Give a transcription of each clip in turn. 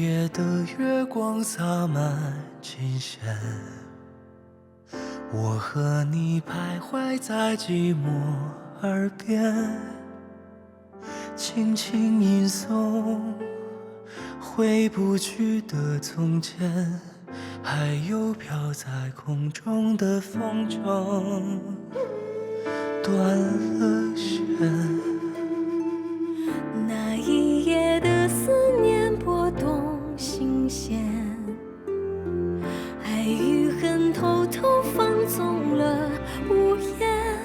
夜的月光洒满琴弦，我和你徘徊在寂寞耳边，轻轻吟诵回不去的从前，还有飘在空中的风筝断了线。那一夜的思念拨动心弦，爱与恨偷偷放纵了无言，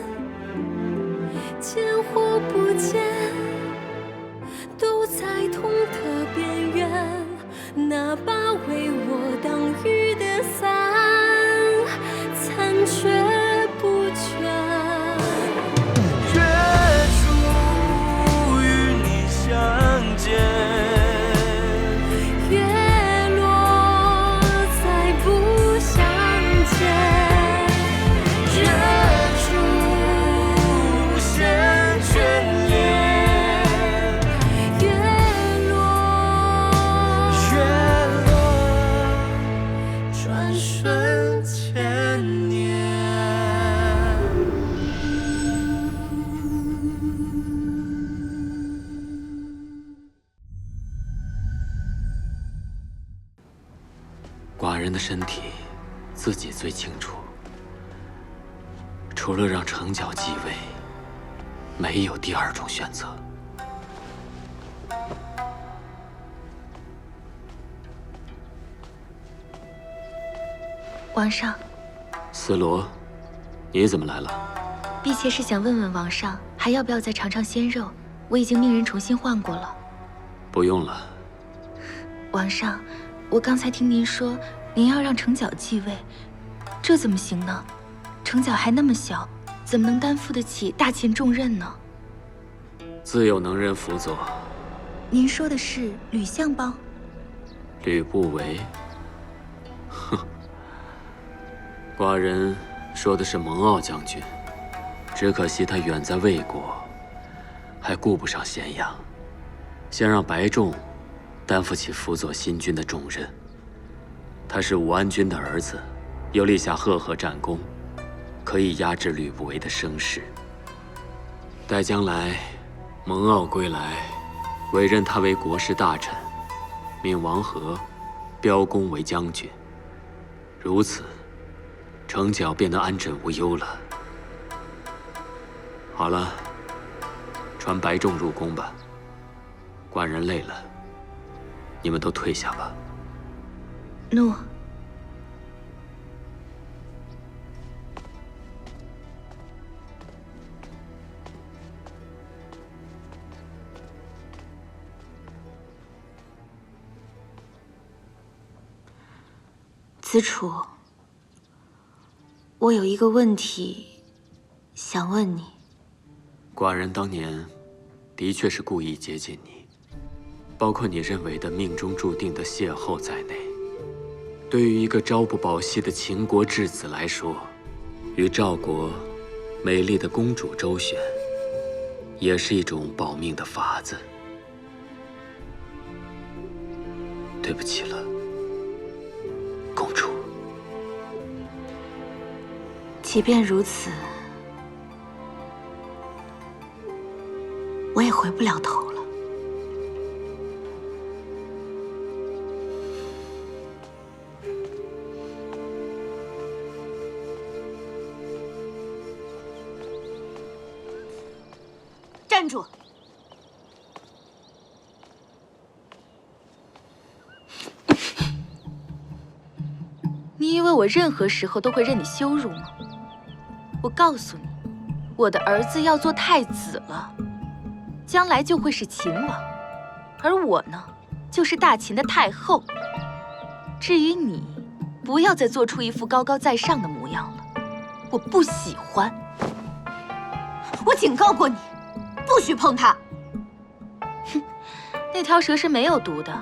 见或不见，都在痛的边缘。那把为我挡雨的伞，残缺不全。月初与你相见，月落再不相见，月初无限眷恋，月落转瞬千年。寡人的身体自己最清楚，除了让程角继位，没有第二种选择。王上，思罗，你怎么来了？婢妾是想问问王上，还要不要再尝尝鲜肉？我已经命人重新换过了。不用了。王上，我刚才听您说，您要让程角继位，这怎么行呢？程角还那么小，怎么能担负得起大秦重任呢？自有能人辅佐。您说的是吕相邦？吕不韦。哼，寡人说的是蒙骜将军，只可惜他远在魏国，还顾不上咸阳，先让白仲担负起辅佐新君的重任。他是武安君的儿子，又立下赫赫战功，可以压制吕不韦的声势。待将来蒙骜归来，委任他为国事大臣，命王和标功为将军。如此，程角便能安枕无忧了。好了，传白仲入宫吧。寡人累了，你们都退下吧。诺。子楚，我有一个问题想问你。寡人当年的确是故意接近你，包括你认为的命中注定的邂逅在内。对于一个朝不保夕的秦国质子来说，与赵国美丽的公主周旋，也是一种保命的法子。对不起了，公主。即便如此，我也回不了头了。站住！你以为我任何时候都会任你羞辱吗？我告诉你，我的儿子要做太子了，将来就会是秦王，而我呢，就是大秦的太后。至于你，不要再做出一副高高在上的模样了，我不喜欢。我警告过你，不许碰它。哼，那条蛇是没有毒的，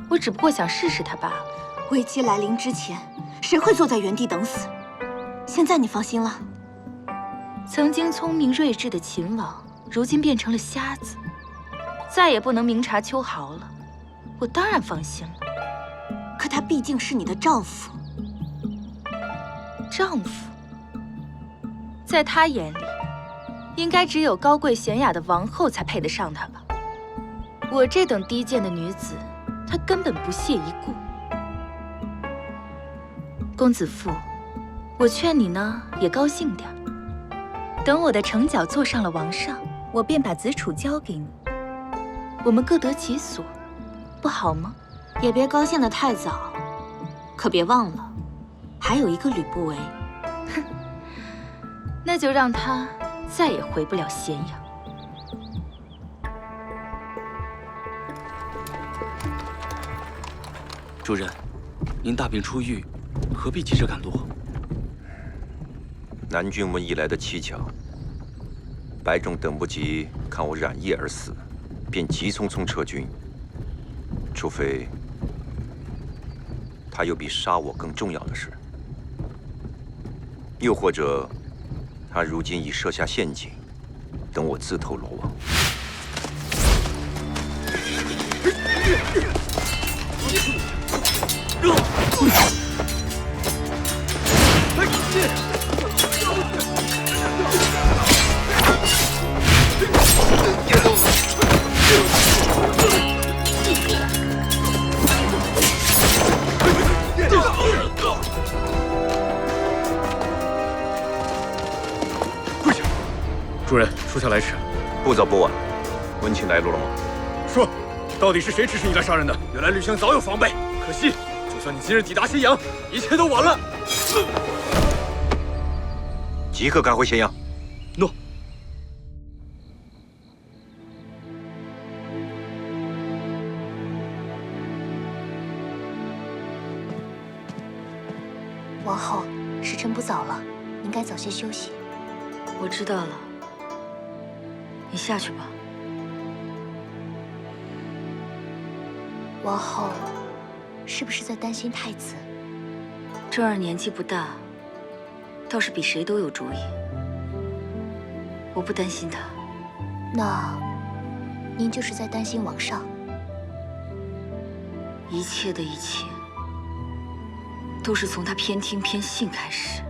我只不过想试试它罢了。危机来临之前，谁会坐在原地等死？现在你放心了。曾经聪明睿智的秦王，如今变成了瞎子，再也不能明察秋毫了。我当然放心了。他毕竟是你的丈夫。丈夫，在他眼里，应该只有高贵娴雅的王后才配得上他吧？我这等低贱的女子，他根本不屑一顾。公子父，我劝你呢，也高兴点儿。等我的成角坐上了王上，我便把子楚交给你，我们各得其所，不好吗？也别高兴得太早，可别忘了，还有一个吕不韦。哼，那就让他再也回不了咸阳。主人，您大病初愈，何必急着赶路？南郡闻以来的蹊跷，白仲等不及看我染疫而死，便急匆匆撤军。除非他有比杀我更重要的事，又或者他如今已设下陷阱，等我自投罗网。跪下！主人，属下来迟。不早不晚，问清来路了吗？说，到底是谁指使你来杀人的？原来吕相早有防备，可惜，就算你今日抵达咸阳，一切都晚了。即刻赶回咸阳。诺。王后，时辰不早了，您该早些休息。我知道了，你下去吧。王后，是不是在担心太子？这儿年纪不大，倒是比谁都有主意。我不担心他。那，您就是在担心王上？一切的一切，都是从他偏听偏信开始。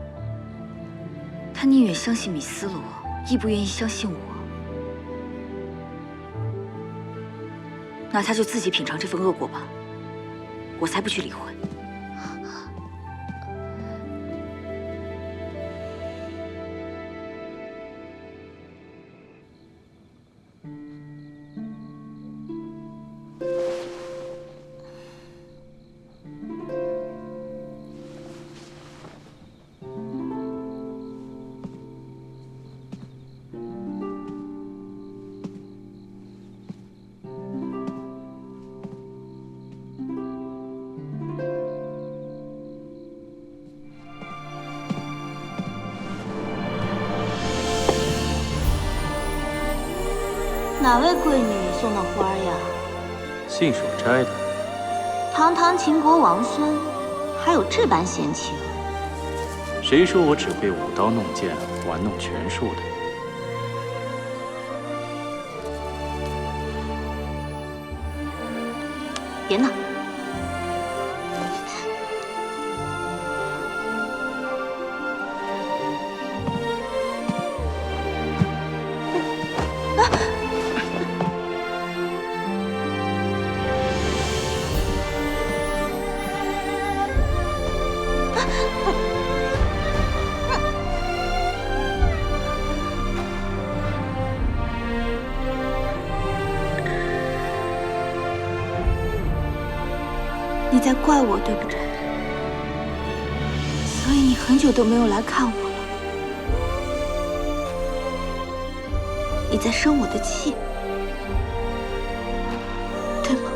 他宁愿相信米斯罗，亦不愿意相信我。那他就自己品尝这份恶果吧，我才不去理会。哪位贵女送的花呀？信手摘的。堂堂秦国王孙，还有这般闲情？谁说我只会舞刀弄剑、玩弄权术的？别闹！你在怪我，对不对？所以你很久都没有来看我了。你在生我的气，对吗？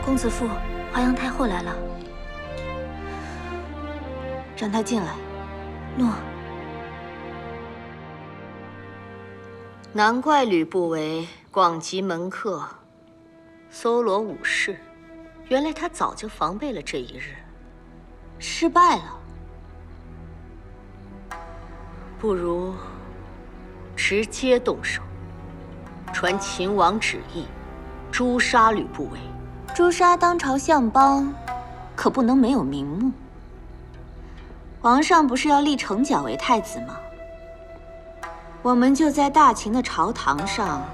公子父，华阳太后来了，让她进来。诺。难怪吕不韦广集门客，搜罗武士，原来他早就防备了这一日，失败了。不如直接动手，传秦王旨意，诛杀吕不韦。诛杀当朝相邦，可不能没有名目。皇上不是要立程角为太子吗？我们就在大秦的朝堂上，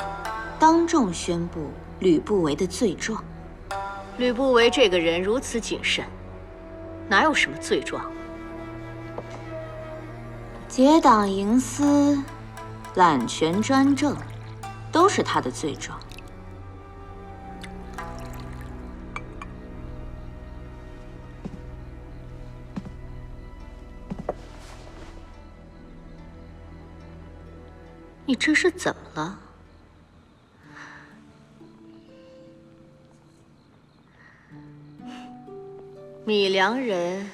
当众宣布吕不韦的罪状。吕不韦这个人如此谨慎，哪有什么罪状？结党营私、揽权专政，都是他的罪状。你这是怎么了？米良人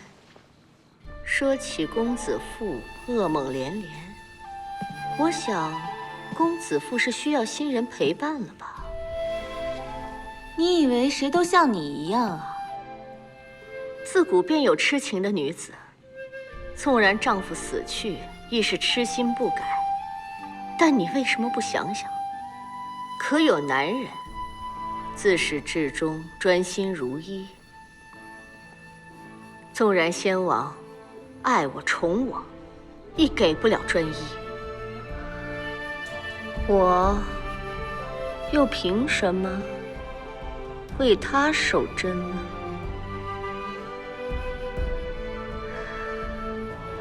说起公子父噩梦连连，我想公子父是需要新人陪伴了吧？你以为谁都像你一样啊？自古便有痴情的女子，纵然丈夫死去，亦是痴心不改。但你为什么不想想，可有男人自始至终专心如一，纵然先王爱我宠我，亦给不了专一。我又凭什么为他守贞呢？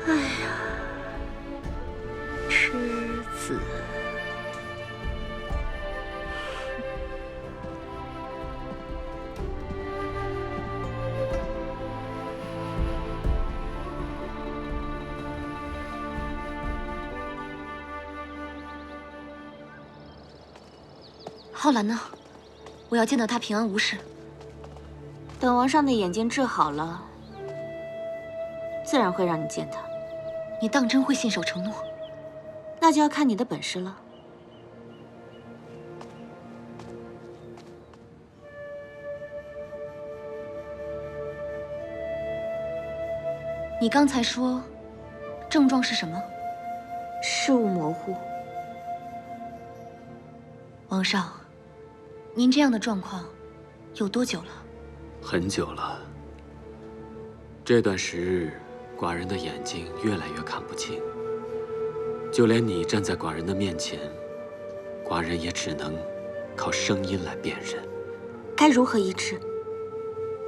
哎呀，痴子。浩然呢？我要见到他平安无事。等王上的眼睛治好了，自然会让你见他。你当真会信守承诺？那就要看你的本事了。你刚才说，症状是什么？视物模糊。王上，您这样的状况有多久了？很久了。这段时日，寡人的眼睛越来越看不清，就连你站在寡人的面前，寡人也只能靠声音来辨认。该如何医治？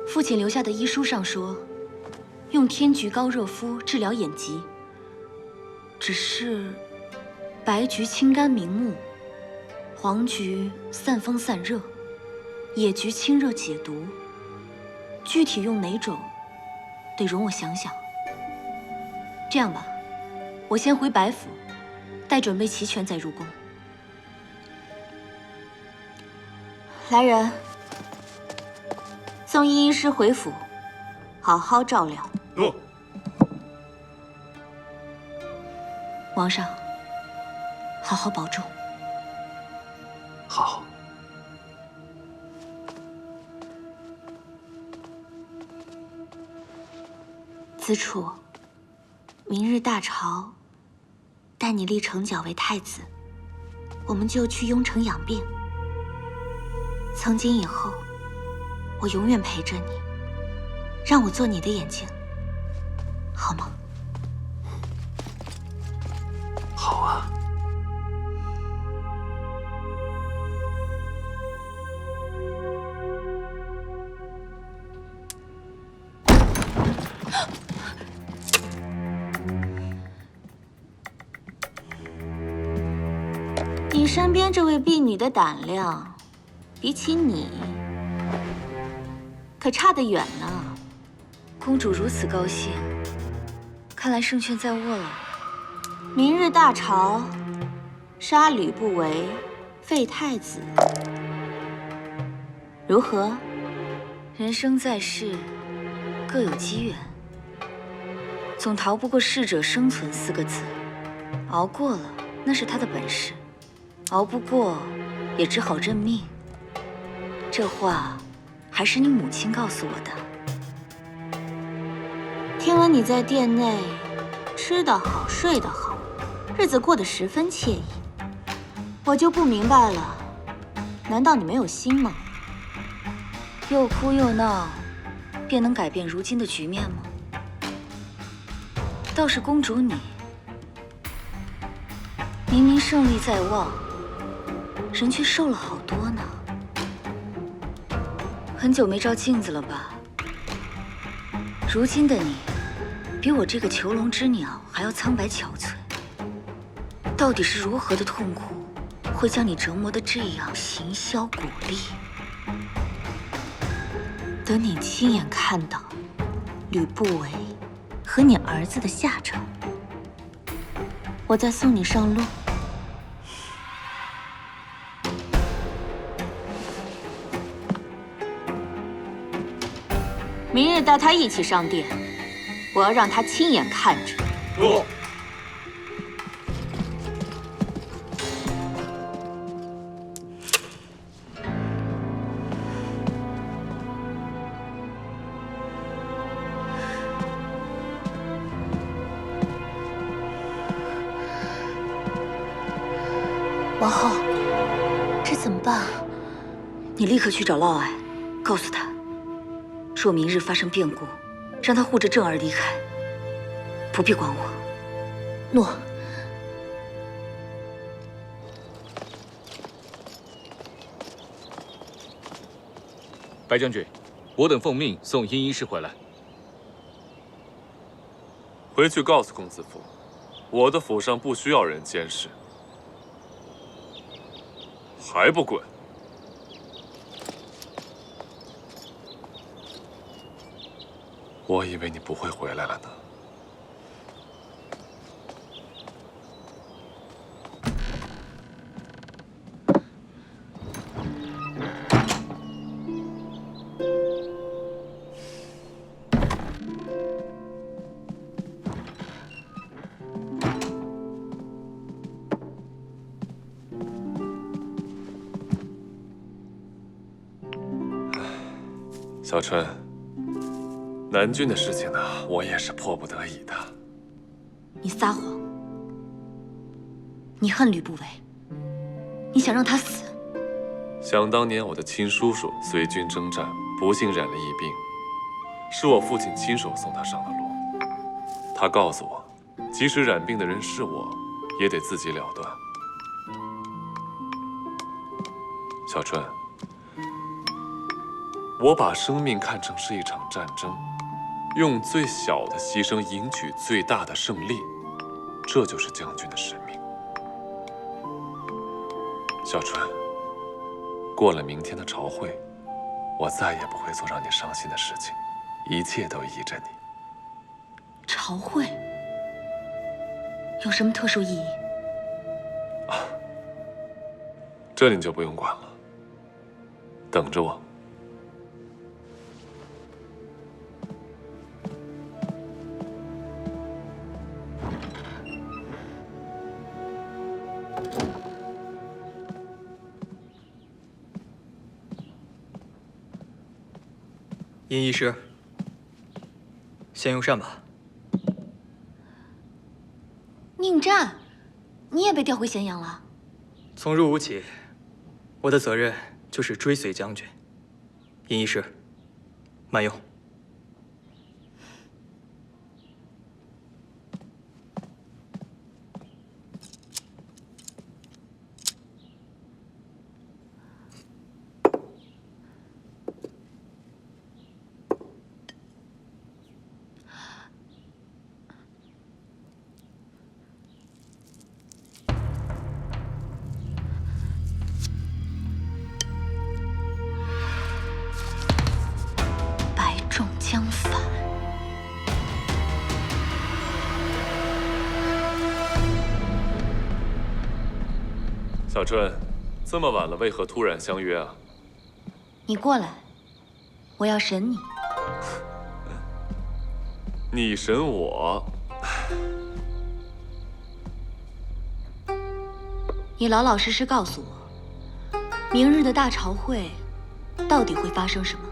父亲留下的医书上说，用天菊高热敷治疗眼疾。只是白菊清肝明目，黄菊散风散热，野菊清热解毒。具体用哪种，得容我想想。这样吧，我先回白府，待准备齐全再入宫。来人，送医医师回府，好好照料。诺。王上，好好保重。好。子楚，明日大朝，待你立程角为太子，我们就去雍城养病。从今以后，我永远陪着你，让我做你的眼睛，好吗？好啊。你身边这位婢女的胆量，比起你，可差得远呢。公主如此高兴，看来胜券在握了。明日大朝，杀吕不韦，废太子，如何？人生在世，各有机缘，总逃不过适者生存4个字。熬过了，那是他的本事；熬不过，也只好认命。这话还是你母亲告诉我的。听闻你在殿内吃得好，睡得好，日子过得十分惬意，我就不明白了，难道你没有心吗？又哭又闹，便能改变如今的局面吗？倒是公主你，明明胜利在望，人却瘦了好多呢。很久没照镜子了吧？如今的你，比我这个囚笼之鸟还要苍白憔悴。到底是如何的痛苦，会将你折磨得这样形销骨立？等你亲眼看到吕不韦和你儿子的下场，我再送你上路。明日带他一起上殿，我要让他亲眼看着。诺。王后，这怎么办？你立刻去找嫪毐，告诉他，若明日发生变故，让他护着正儿离开，不必管我。诺。白将军，我等奉命送殷医师回来。回去告诉公子夫，我的府上不需要人监视。还不滚！我以为你不会回来了呢。小春，南郡的事情呢，我也是迫不得已的。你撒谎！你恨吕不韦，你想让他死？想当年，我的亲叔叔随军征战，不幸染了疫病，是我父亲亲手送他上的路。他告诉我，即使染病的人是我，也得自己了断。小春。我把生命看成是一场战争，用最小的牺牲赢取最大的胜利，这就是将军的使命。小春，过了明天的朝会，我再也不会做让你伤心的事情，一切都依着你。朝会有什么特殊意义？这你就不用管了，等着我。殷医师，先用膳吧。宁战，你也被调回咸阳了？从入伍起，我的责任就是追随将军。殷医师，慢用。相反，小春，这么晚了，为何突然相约啊？你过来，我要审你。你审我？你老老实实告诉我，明日的大朝会到底会发生什么？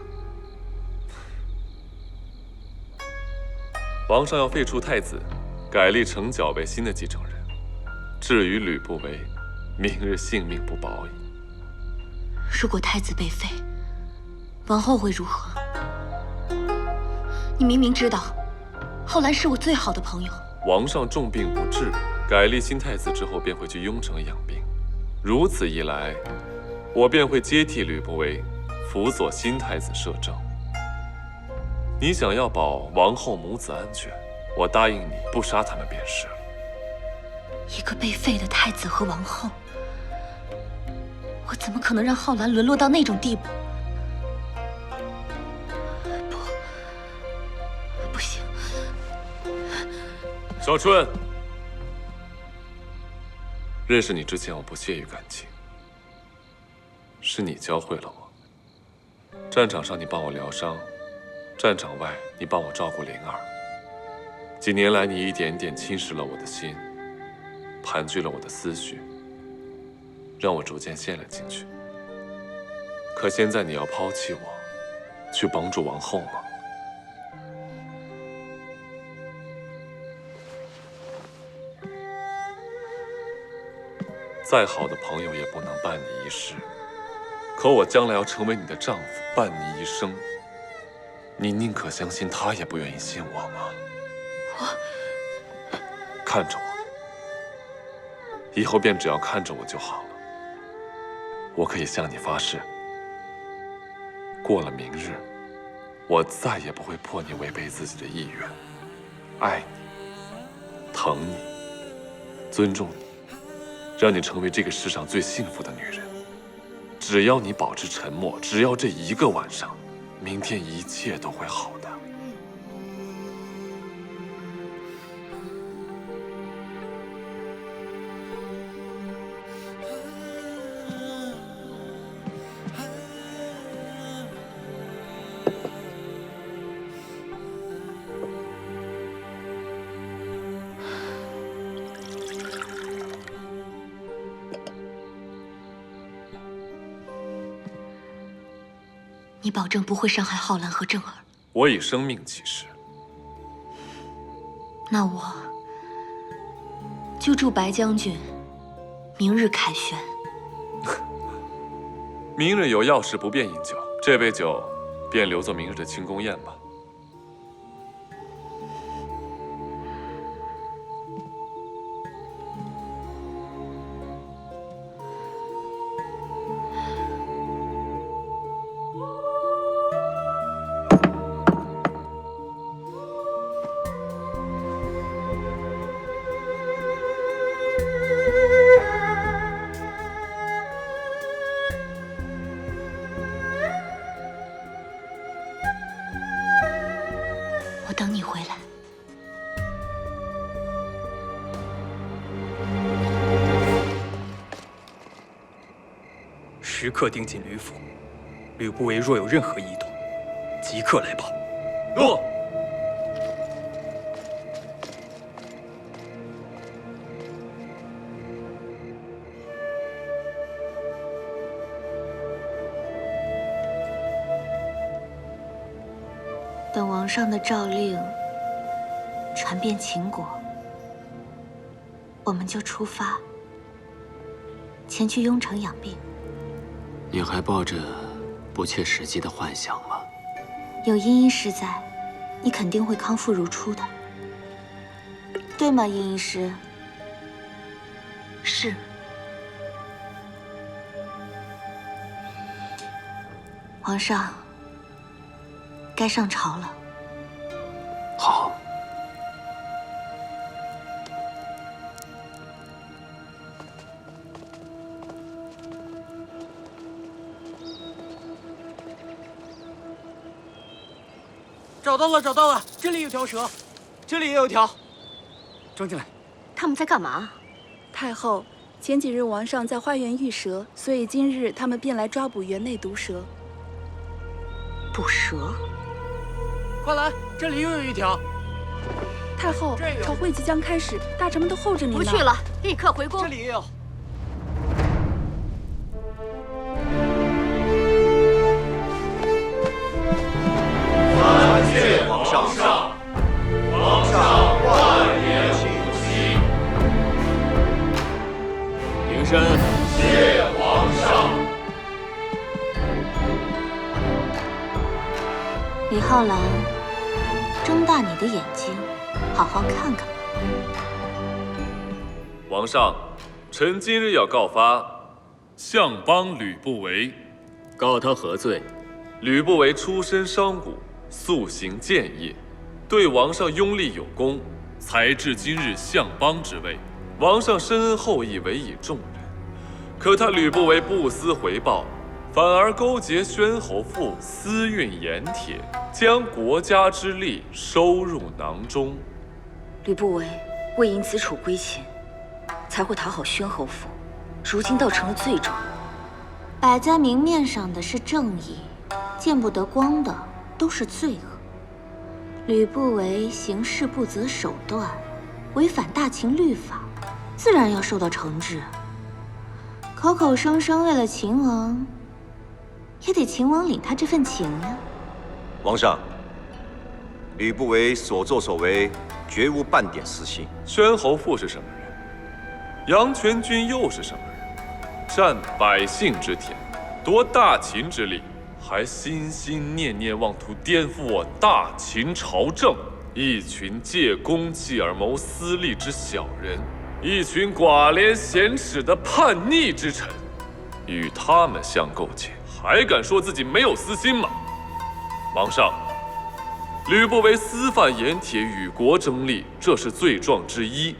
皇上要废除太子，改立程角为新的继承人。至于吕不韦，明日性命不保矣。如果太子被废，王后会如何？你明明知道，浩然是我最好的朋友。王上重病不治，改立新太子之后便会去雍城养病。如此一来，我便会接替吕不韦，辅佐新太子摄政。你想要保王后母子安全，我答应你不杀他们便是了。一个被废的太子和王后，我怎么可能让浩然沦落到那种地步？不行！小春，认识你之前，我不屑于感情，是你教会了我。战场上你帮我疗伤，战场外你帮我照顾灵儿。几年来，你一点点侵蚀了我的心，盘踞了我的思绪，让我逐渐陷了进去。可现在你要抛弃我，去帮助王后吗？再好的朋友也不能伴你一世，可我将来要成为你的丈夫，伴你一生。你宁可相信他，也不愿意信我吗？看着我，以后便只要看着我就好了。我可以向你发誓，过了明日，我再也不会迫你违背自己的意愿，爱你，疼你，尊重你，让你成为这个世上最幸福的女人。只要你保持沉默，只要这一个晚上，明天一切都会好的。你保证不会伤害浩然和正儿？我以生命起誓。那我就祝白将军明日凯旋。明日有要事不便饮酒，这杯酒便留作明日的庆功宴吧。我等你回来。时刻盯紧吕府，吕不韦若有任何异动，即刻来报。诺。等王上的诏令传遍秦国，我们就出发，前去雍城养病。你还抱着不切实际的幻想吗？有茵茵师在，你肯定会康复如初的，对吗，茵茵师？是。皇上，该上朝了。好。找到了，找到了！这里有条蛇，这里也有条。装进来。他们在干嘛？太后，前几日王上在花园遇蛇，所以今日他们便来抓捕园内毒蛇。捕蛇？快来，这里又有一条。太后，朝会即将开始，大臣们都候着你呢。不去了，立刻回宫。这里也有。谢皇上，皇上万年不息。平身。谢皇上。浩然，睁大你的眼睛，好好看看吧。皇上，臣今日要告发相邦吕不韦。告他何罪？吕不韦出身商贾，素行谏业，对王上拥立有功，才至今日相邦之位。王上深恩厚义，委以重任。可他吕不韦不思回报，反而勾结宣侯父，私运盐铁，将国家之利收入囊中。吕不韦为迎子楚归秦，才会讨好宣侯父，如今倒成了罪状。摆在明面上的是正义，见不得光的都是罪恶。吕不韦行事不择手段，违反大秦律法，自然要受到惩治。口口声声为了秦王，也得秦王领他这份情呀。王上，吕不韦所作所为绝无半点私心。宣侯父是什么人？杨全军又是什么人？占百姓之田，夺大秦之利，还心心念念妄图颠覆我大秦朝政。一群借公器而谋私利之小人，一群寡廉鲜耻的叛逆之臣，与他们相勾结，还敢说自己没有私心吗？王上，吕不韦私犯盐铁，与国争利，这是罪状之一。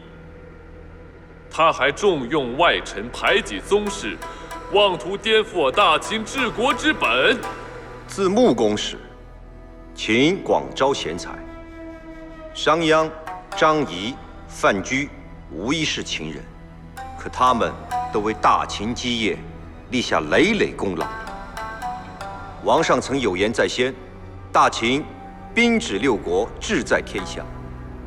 他还重用外臣，排挤宗室，妄图颠覆我大秦治国之本。自穆公时，秦广招贤才，商鞅、张仪、范雎无一是秦人，可他们都为大秦基业立下累累功劳。王上曾有言在先，大秦兵指六国，志在天下，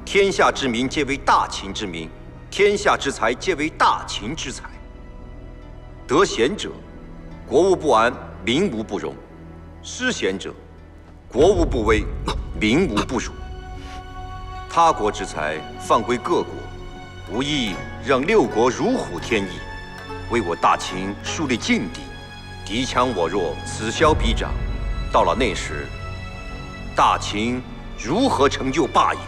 天下之民皆为大秦之民，天下之财皆为大秦之财。得贤者，国无不安，民无不荣；失贤者，国无不危，民无不辱。他国之财放归各国，无异让六国如虎添翼，为我大秦树立劲敌。敌强我弱，此消彼长，到了那时，大秦如何成就霸业？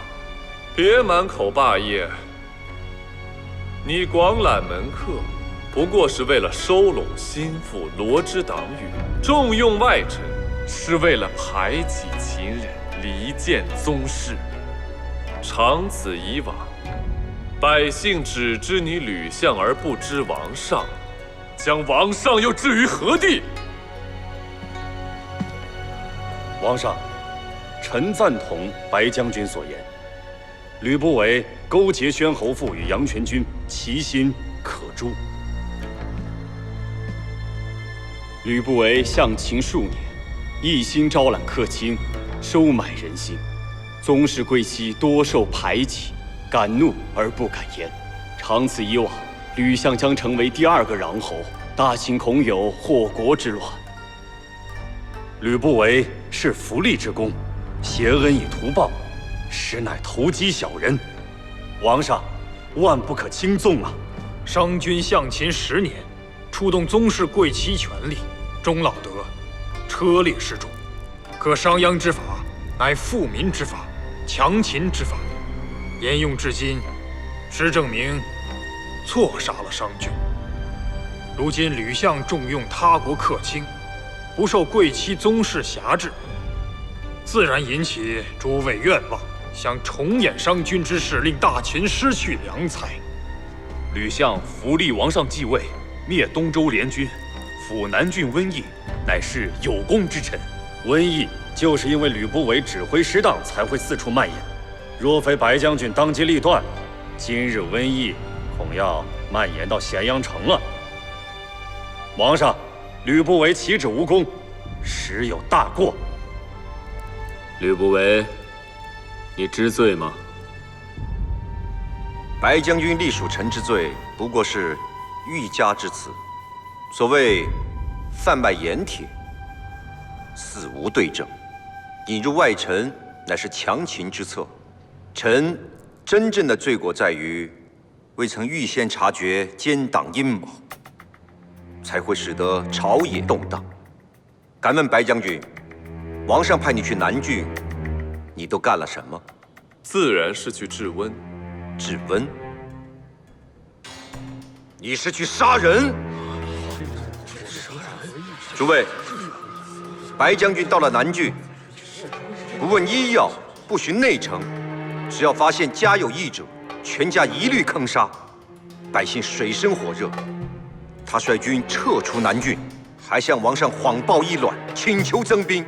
别满口霸业，你广揽门客，不过是为了收拢心腹，罗织党羽；重用外臣，是为了排挤秦人，离间宗室。长此以往，百姓只知你吕相而不知王上，将王上又置于何地？王上，臣赞同白将军所言，吕不韦勾结宣侯父与杨全军，其心可诛。吕不韦相秦数年，一心招揽客卿，收买人心，宗室贵戚多受排挤，敢怒而不敢言。长此以往，吕相将成为第二个穰侯，大秦恐有祸国之乱。吕不韦是福利之功，挟恩以图报，实乃投机小人。王上，万不可轻纵啊！商君相秦10年，触动宗室贵戚权力，钟老德车裂示众。可商鞅之法乃富民之法，强秦之法，沿用至今，实证明错杀了商君。如今吕相重用他国客卿，不受贵戚宗室辖制，自然引起诸位愿望，想重演商君之事，令大秦失去良才。吕相扶立王上继位，灭东周联军，抚南郡瘟疫，乃是有功之臣。瘟疫就是因为吕不韦指挥失当，才会四处蔓延。若非白将军当机立断，今日瘟疫恐要蔓延到咸阳城了。王上，吕不韦岂止无功，实有大过。吕不韦，你知罪吗？白将军隶属臣之罪，不过是欲加之词。所谓贩卖盐铁，似无对证；引入外臣，乃是强秦之策。臣真正的罪过在于，未曾预先察觉奸党阴谋，才会使得朝野动荡。敢问白将军，王上派你去南郡你都干了什么？自然是去治温。治温？你是去杀人？诸位，白将军到了南郡，不问医药，不循内城，只要发现家有异者，全家一律坑杀，百姓水深火热。他率军撤出南郡，还向王上谎报议乱，请求增兵。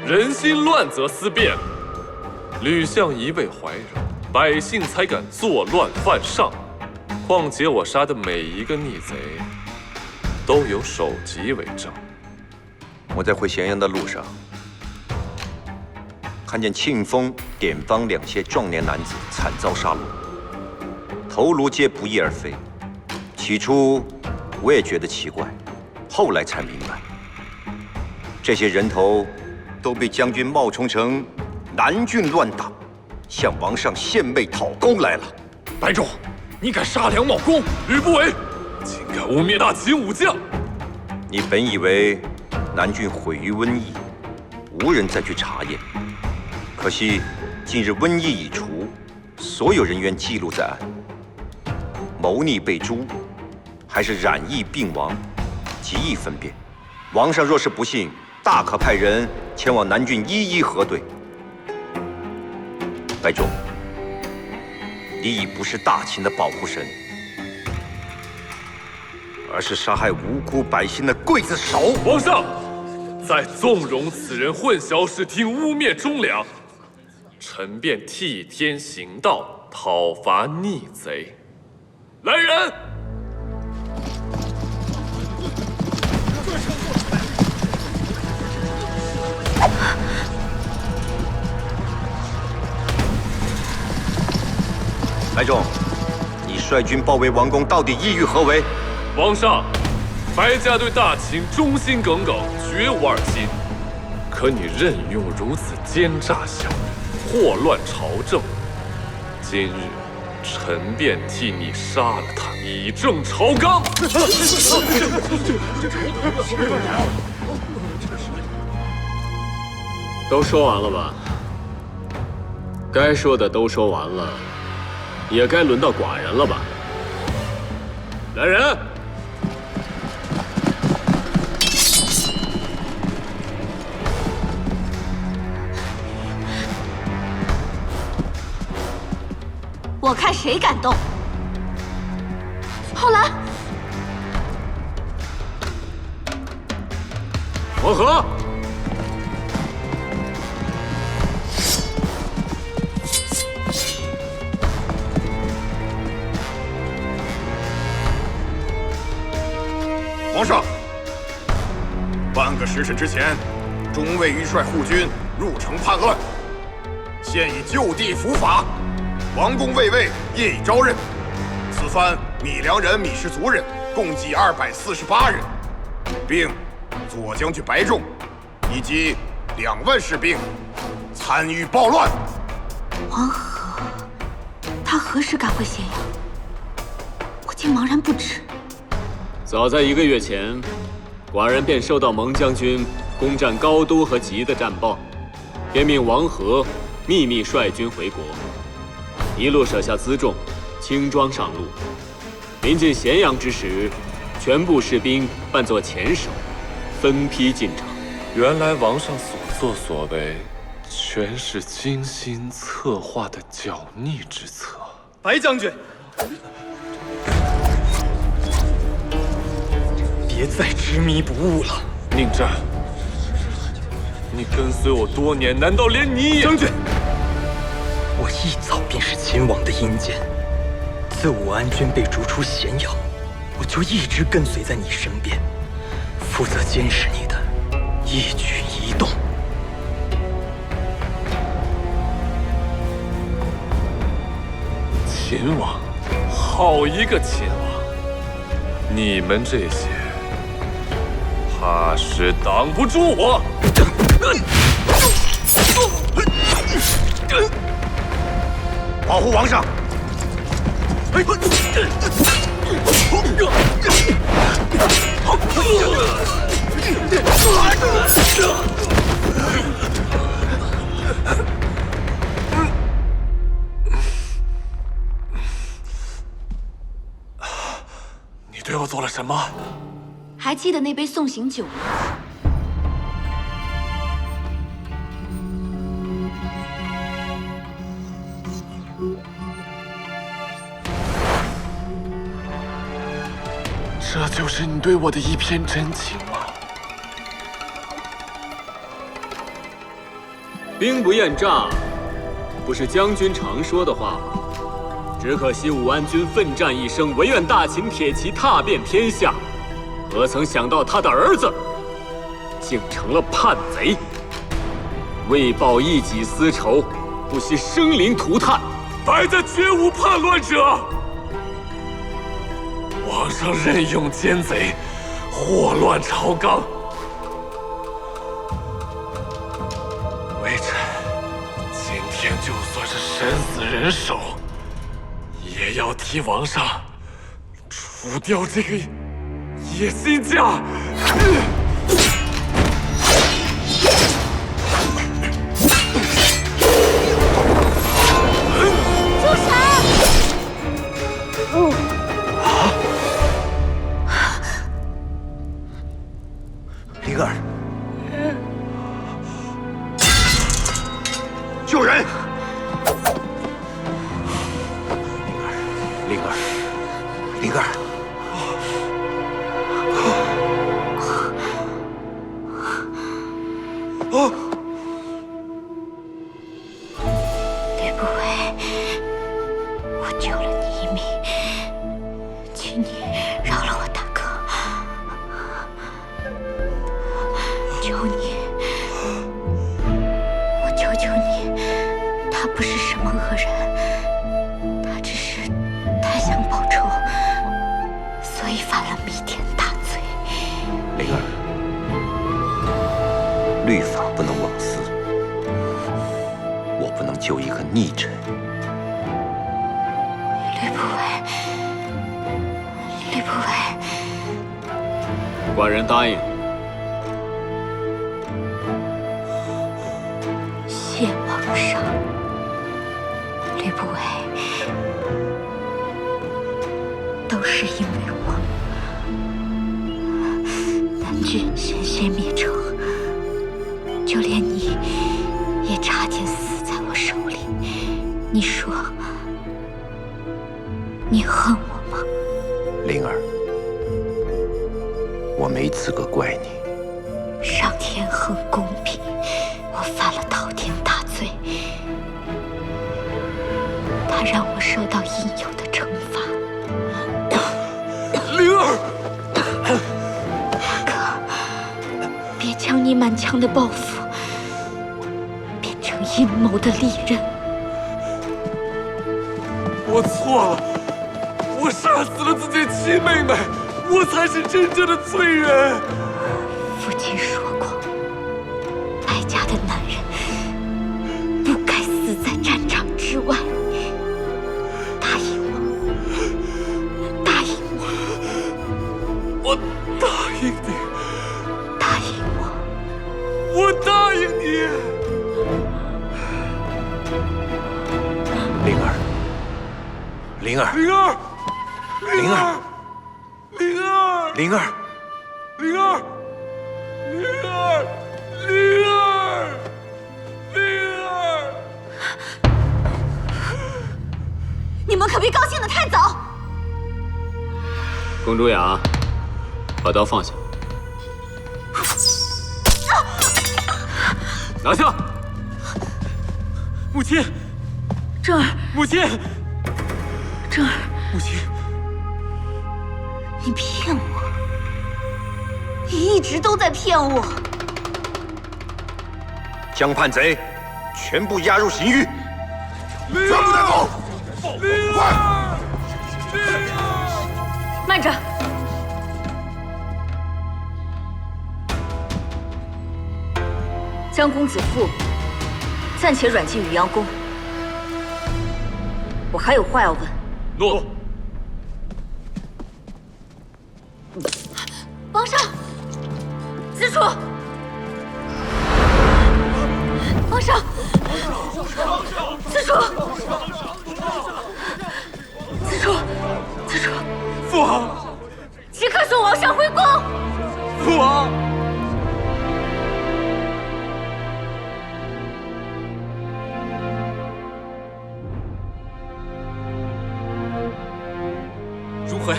人心乱则思变，吕相一味怀柔，百姓才敢作乱犯上。况且我杀的每一个逆贼，都有首级为证。我在回咸阳的路上，看见庆丰、典方两些壮年男子惨遭杀戮，头颅皆不翼而飞。起初我也觉得奇怪，后来才明白，这些人头都被将军冒充成南郡乱党，向王上献媚讨功来了。白仲，你敢杀梁茂公？吕不韦，竟敢污蔑大秦武将！你本以为南郡毁于瘟疫，无人再去查验，可惜近日瘟疫已除，所有人员记录在案。谋逆被诛，还是染疫病亡，极易分辨。王上若是不信，大可派人前往南郡一一核对。白仲，你已不是大秦的保护神，而是杀害无辜百姓的刽子手。皇上，再纵容此人混淆视听，污蔑忠良，臣便替天行道，讨伐逆贼。来人！白仲，你率军包围王宫，到底意欲何为？皇上，白家对大秦忠心耿耿，绝无二心。可你任用如此奸诈小人，祸乱朝政。今日臣便替你杀了他，以正朝纲。都说完了吧？该说的都说完了，也该轮到寡人了吧？来人！我看谁敢动！浩然，黄河，皇上，半个时辰之前，中尉欲率护军入城叛乱，现已就地伏法。王公卫尉业已招认，此番米良人、米氏族人共计248人，并左将军白仲以及2万士兵参与暴乱。黄河，他何时赶回咸阳？我竟茫然不知。早在1个月前，寡人便收到蒙将军攻占高都和吉的战报，便命王和秘密率军回国。一路舍下辎重，轻装上路。临近咸阳之时，全部士兵扮作前手，分批进城。原来王上所作所为，全是精心策划的剿逆之策。白将军，别再执迷不悟了。宁战，你跟随我多年，难道连你也……将军，我一早便是秦王的阴间。自武安君被逐出咸阳，我就一直跟随在你身边，负责监视你的一举一动。秦王，好一个秦王！你们这些，怕是挡不住我。保护王上！你对我做了什么？还记得那杯送行酒吗？这就是你对我的一片真情吗？兵不厌诈，不是将军常说的话吗？只可惜武安君奋战一生，唯愿大秦铁骑踏遍天下，何曾想到他的儿子竟成了叛贼，为报一己私仇，不惜生灵涂炭。白家绝无叛乱者。皇上任用奸贼，祸乱朝纲。微臣今天就算是身死人手，也要替王上除掉这个野心家。住手！灵儿，救人！灵儿，灵儿，吕不韦，我救了你一命，请你饶了我大哥。求你，我求求你，他不是什么恶人，他只是太想报仇，所以犯了弥天大罪。灵儿，律法不能枉私，我不能救一个逆臣。吕不韦，吕不韦，寡人答应。谢皇上。吕不韦，都是因为我，南郡险些灭城，就连你也差点死在我手里。你说，你恨我吗？灵儿，我没资格怪你。上天很公平，我犯了滔天大罪，他让我受到应有的惩罚。灵儿，大哥，别将你满腔的抱负变成阴谋的利刃。我错了，我杀死了自己的亲妹妹，我才是真正的罪人。父亲说过，败家的男人不该死在战场之外。答应我，答应我，我答应你，答应我，我答应你。灵儿，灵儿，灵儿，灵儿，灵儿，灵儿，灵儿，灵儿，灵儿，灵儿。你们可别高兴得太早。公主雅，把刀放下，拿下！母亲，正儿，母亲，正儿，母亲，你骗我，你一直都在骗我。将叛贼全部押入刑狱，全部带走！快！慢着，将公子父暂且软禁渔阳宫。我还有话要问。诺。皇上，子楚，皇皇上，子楚，子楚，子楚，父王，即刻送皇上回宫。父王。如何呀？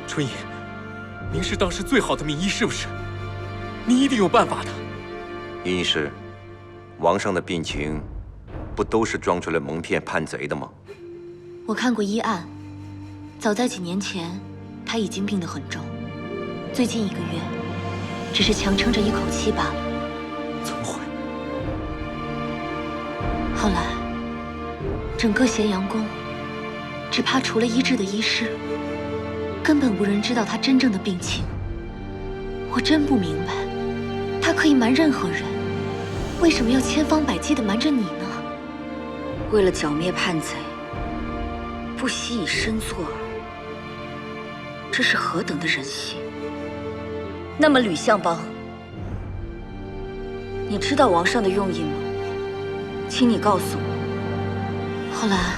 春隐，您是当时最好的名医，是不是？您一定有办法的。尹医师，王上的病情，不都是装出来蒙骗叛贼的吗？我看过医案，早在几年前，他已经病得很重，最近1个月，只是强撑着一口气罢了。怎么会？后来，整个咸阳宫，只怕除了医治的医师，根本无人知道他真正的病情。我真不明白，他可以瞒任何人，为什么要千方百计地瞒着你呢？为了剿灭叛贼，不惜以身作饵，这是何等的人性！那么吕相邦，你知道王上的用意吗？请你告诉我。后来，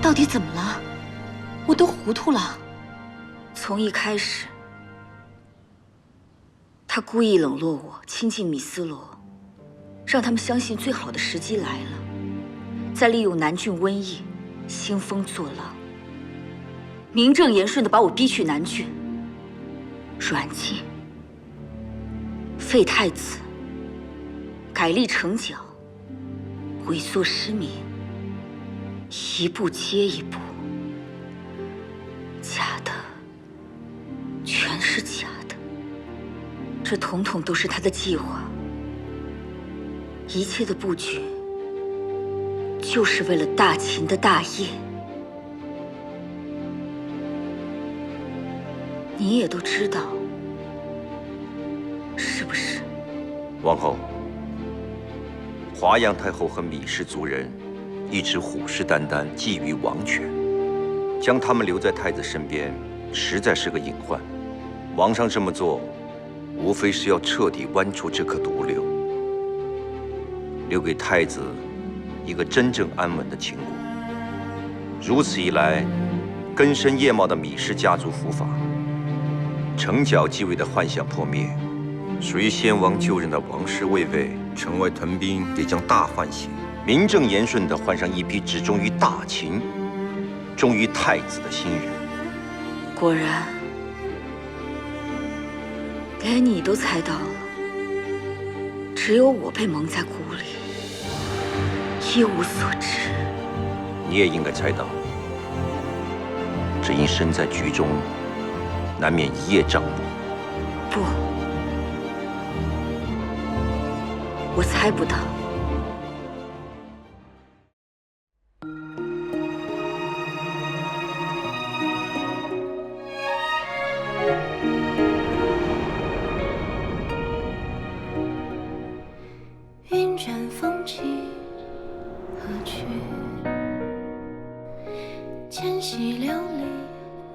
到底怎么了？我都糊涂了。从一开始，他故意冷落我，亲近米斯罗，让他们相信最好的时机来了，再利用南郡瘟疫兴风作浪，名正言顺地把我逼去南郡，软禁、废太子、改立成角、萎缩失民，一步接一步，假的，全是假的，这统统都是他的计划，一切的布局，就是为了大秦的大业。你也都知道，是不是？王后，华阳太后和芈氏族人一直虎视眈眈，觊觎王权，将他们留在太子身边，实在是个隐患。王上这么做，无非是要彻底剜除这颗毒瘤，留给太子一个真正安稳的秦国。如此一来，根深叶茂的芈氏家族伏法，成角继位的幻想破灭，属于先王就任的王室卫尉城外屯兵也将大换血，名正言顺地换上一批只忠于大秦、忠于太子的新人。果然，连你都猜到了，只有我被蒙在鼓里，一无所知。你也应该猜到，只因身在局中，难免一叶障目。不，我猜不到。云卷风起何去？千溪流离，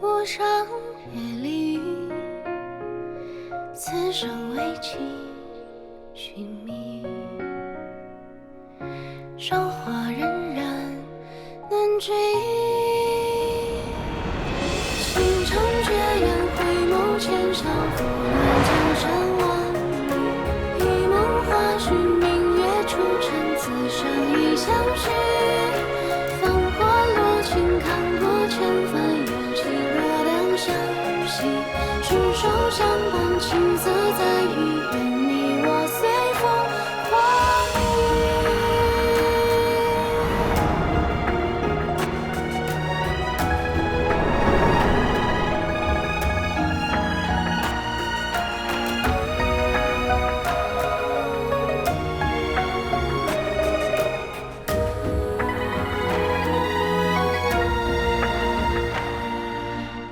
陌上别离。此生为情寻觅，韶华荏苒难追忆。倾城绝艳，回眸千笑，拂乱江山万里。一梦花絮，明月出尘，此生已相许。芳华落尽，看过千帆，有情若两相惜。执手相伴，青涩在于愿你我随风化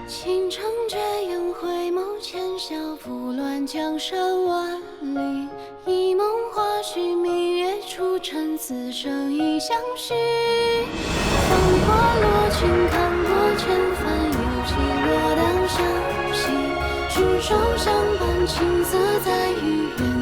倾城绝艳，回眸千笑，拂乱江山万里。一梦花絮，明月出尘，此生已相许。芳华落尽，看过千帆，有情若两相惜。去远。